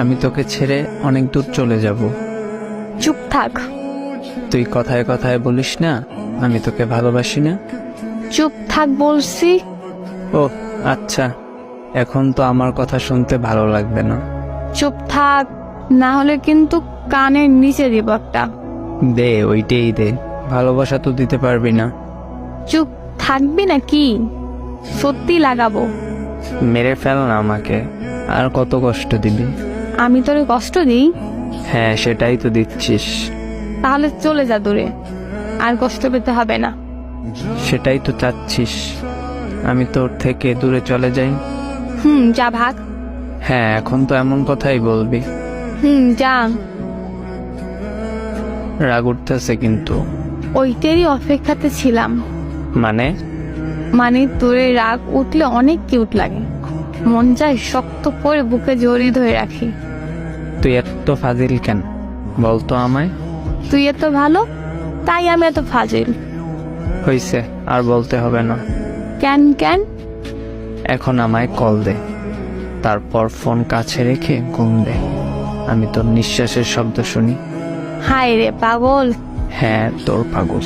আমি তোকে ছেড়ে অনেক দূর চলে যাব। চুপ থাক। তুই কথায় কথায় বলিস না আমি তোকে ভালোবাসি না। চুপ থাক বলছি। ও আচ্ছা, এখন তো আমার কথা শুনতে ভালো লাগবে না। চুপ থাক, না হলে কিন্তু কানের নিচে দিব একটা। দে, ওইটাই দে। ভালোবাসা তো দিতে পারবি না। চুপ থাকবি না কি? সত্যি লাগাবো। মেরে ফেল না আমাকে, আর কত কষ্ট দিবি? আমি তোরে কষ্ট দিই? হ্যাঁ, সেটাই তো দিচ্ছিস। তাহলে চলে যা দূরে, আর কষ্ট পেতে হবে না। সেটাই তো চাচ্ছিস, আমি তোর থেকে দূরে চলে যাই। যা ভাগ। হ্যাঁ, এখন তো এমন কথাই বলবি? যা। রাগ উঠতেছে কিন্তু। ওইটারই অপেক্ষাতে ছিলাম। মানে তোরে রাগ উঠলে অনেক কিউট লাগে, মন চায় শক্ত করে বুকে জড়িয়ে ধরে রাখি। তুই এত ফাজিল কেন বলতো আমায়? তুই এত ভালো তাই আমি এত ফাজিল। হইছে, আর বলতে হবে না। কেন কেন? এখন আমায় কল দে, তারপর ফোন কাছে রেখে ঘুম দে। আমি তোর নিঃশ্বাসের শব্দ শুনি। হায় রে পাগল। হ্যাঁ, তোর পাগল।